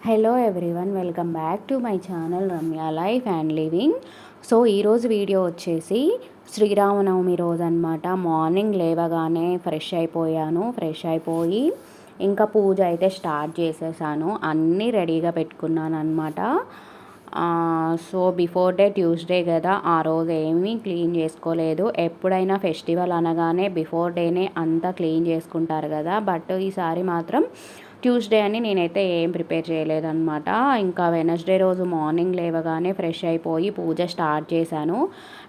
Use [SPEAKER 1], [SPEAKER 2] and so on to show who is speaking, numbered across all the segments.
[SPEAKER 1] Hello everyone, welcome back to my channel Ramya life and living. So ఈరోజు video వచ్చేసి శ్రీరామనవమి రోజు అనమాట. మార్నింగ్ లేవగానే ఫ్రెష్ అయిపోయి ఇంకా పూజ అయితే స్టార్ట్ చేసేసాను. అన్నీ రెడీగా పెట్టుకున్నాను అనమాట. సో బిఫోర్ డే ట్యూస్డే కదా, ఆ రోజు ఏమీ క్లీన్ చేసుకోలేదు. ఎప్పుడైనా ఫెస్టివల్ అనగానే బిఫోర్ డేనే అంతా క్లీన్ చేసుకుంటారు కదా, బట్ ఈసారి మాత్రం ట్యూస్డే అని నేనైతే ఏం ప్రిపేర్ చేయలేదన్నమాట. ఇంకా వెనస్డే రోజు మార్నింగ్ లేవగానే ఫ్రెష్ అయిపోయి పూజ స్టార్ట్ చేశాను.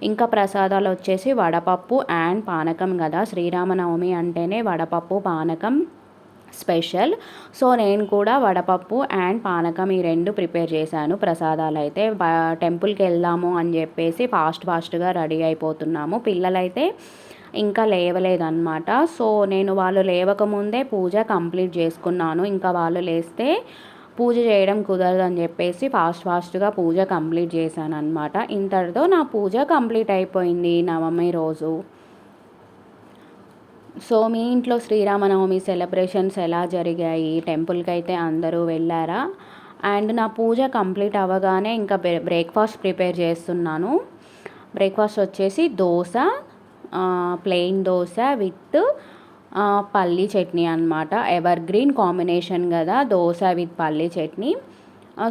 [SPEAKER 1] ఇంకా ప్రసాదాలు వచ్చేసి వడపప్పు అండ్ పానకం కదా, శ్రీరామనవమి అంటేనే వడపప్పు పానకం స్పెషల్. సో నేను కూడా వడపప్పు అండ్ పానకం ఈ రెండు ప్రిపేర్ చేశాను. ప్రసాదాలు అయితే టెంపుల్కి వెళ్దాము అని చెప్పేసి ఫాస్ట్గా రెడీ అయిపోతున్నాము. పిల్లలైతే ఇంకా లేవలేదన్నమాట. సో నేను వాళ్ళు లేవకముందే పూజ కంప్లీట్ చేసుకున్నాను. ఇంకా వాళ్ళు లేస్తే పూజ చేయడం కుదరదని చెప్పేసి ఫాస్ట్గా పూజ కంప్లీట్ చేశాను అనమాట. ఇంతటితో నా పూజ కంప్లీట్ అయిపోయింది నవమి రోజు. సో మీ ఇంట్లో శ్రీరామనవమి సెలబ్రేషన్స్ ఎలా జరిగాయి? టెంపుల్కి అయితే అందరూ వెళ్ళారా? అండ్ నా పూజ కంప్లీట్ అవ్వగానే ఇంకా బ్రేక్ఫాస్ట్ ప్రిపేర్ చేస్తున్నాను. బ్రేక్ఫాస్ట్ వచ్చేసి దోశ, ప్లెయిన్ దోశ విత్ పల్లీ చట్నీ అనమాట. ఎవర్ గ్రీన్ కాంబినేషన్ కదా, దోశ విత్ పల్లీ చట్నీ.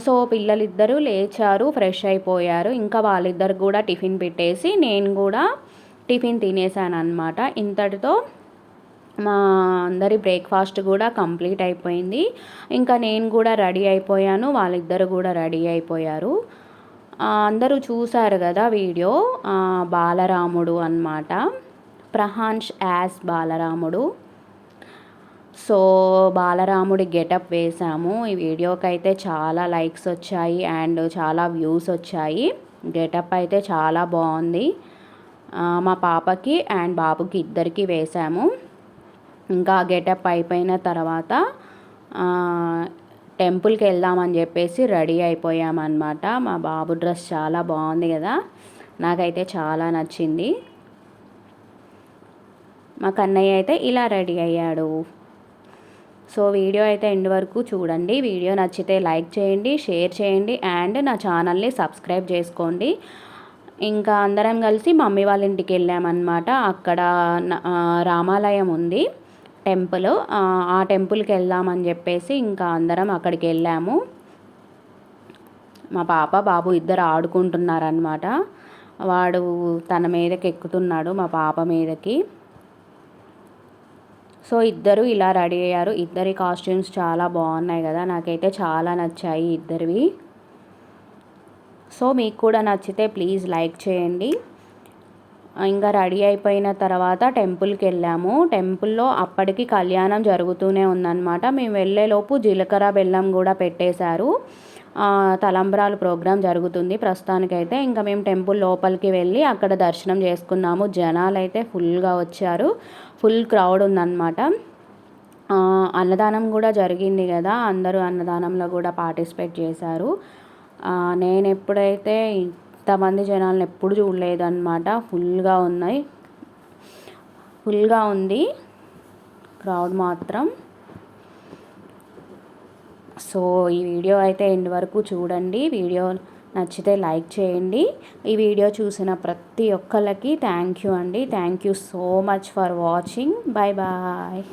[SPEAKER 1] సో పిల్లలిద్దరూ లేచారు, ఫ్రెష్ అయిపోయారు. ఇంకా వాళ్ళిద్దరు కూడా టిఫిన్ పెట్టేసి నేను కూడా టిఫిన్ తినేసాను అనమాట. ఇంతటితో మా అందరి బ్రేక్ఫాస్ట్ కూడా కంప్లీట్ అయిపోయింది. ఇంకా నేను కూడా రెడీ అయిపోయాను, వాళ్ళిద్దరు కూడా రెడీ అయిపోయారు. అందరూ చూసారు కదా వీడియో. బాలరాముడు అన్నమాట, ప్రహాన్ష్ యాజ్ బాలరాముడు. సో బాలరాముడి గెటప్ వేసాము. ఈ వీడియోకి అయితే చాలా లైక్స్ వచ్చాయి అండ్ చాలా వ్యూస్ వచ్చాయి. గెటప్ అయితే చాలా బాగుంది. మా పాపకి అండ్ బాబుకి ఇద్దరికి వేసాము. ఇంకా గెటప్ అయిపోయిన తర్వాత టెంపుల్కి వెళ్దామని చెప్పేసి రెడీ అయిపోయామన్నమాట. మా బాబు డ్రెస్ చాలా బాగుంది కదా, నాకైతే చాలా నచ్చింది. మా కన్నయ్య అయితే ఇలా రెడీ అయ్యాడు. సో వీడియో అయితే ఎండ్ వరకు చూడండి. వీడియో నచ్చితే లైక్ చేయండి, షేర్ చేయండి అండ్ నా ఛానల్ని సబ్స్క్రైబ్ చేసుకోండి. ఇంకా అందరం కలిసి మమ్మీ వాళ్ళ ఇంటికి వెళ్ళామన్నమాట. అక్కడ రామాలయం ఉంది టెంపుల్, ఆ టెంపుల్కి వెళ్దామని చెప్పేసి ఇంకా అందరం అక్కడికి వెళ్ళాము. మా పాప బాబు ఇద్దరు ఆడుకుంటున్నారనమాట. వాడు తన మీదకి ఎక్కుతున్నాడు, మా పాప మీదకి. సో ఇద్దరు ఇలా రెడీ అయ్యారు. ఇద్దరి కాస్ట్యూమ్స్ చాలా బాగున్నాయి కదా, నాకైతే చాలా నచ్చాయి ఇద్దరివి. సో మీకు కూడా నచ్చితే ప్లీజ్ లైక్ చేయండి. ఇంకా రెడీ అయిపోయిన తర్వాత టెంపుల్కి వెళ్ళాము. టెంపుల్లో అప్పటికి కళ్యాణం జరుగుతూనే ఉందన్నమాట. మేము వెళ్ళేలోపు జీలకర్ర బెల్లం కూడా పెట్టేశారు. తలంబ్రాలు ప్రోగ్రాం జరుగుతుంది ప్రస్తుతానికైతే. ఇంకా మేము టెంపుల్ లోపలికి వెళ్ళి అక్కడ దర్శనం చేసుకున్నాము. జనాలు అయితే ఫుల్గా వచ్చారు, ఫుల్ క్రౌడ్ ఉందన్నమాట. అన్నదానం కూడా జరిగింది కదా, అందరూ అన్నదానంలో కూడా పార్టిసిపేట్ చేశారు. నేను ఎప్పుడైతే ఇంతమంది జనాలను ఎప్పుడు చూడలేదన్నమాట. ఫుల్గా ఉంది క్రౌడ్ మాత్రం. సో ఈ వీడియో అయితే ఎండ్ వరకు చూడండి. వీడియో నచ్చితే లైక్ చేయండి. ఈ వీడియో చూసిన ప్రతి ఒక్కళ్ళకి థ్యాంక్ యూ అండి. Thank you so much for watching. Bye bye.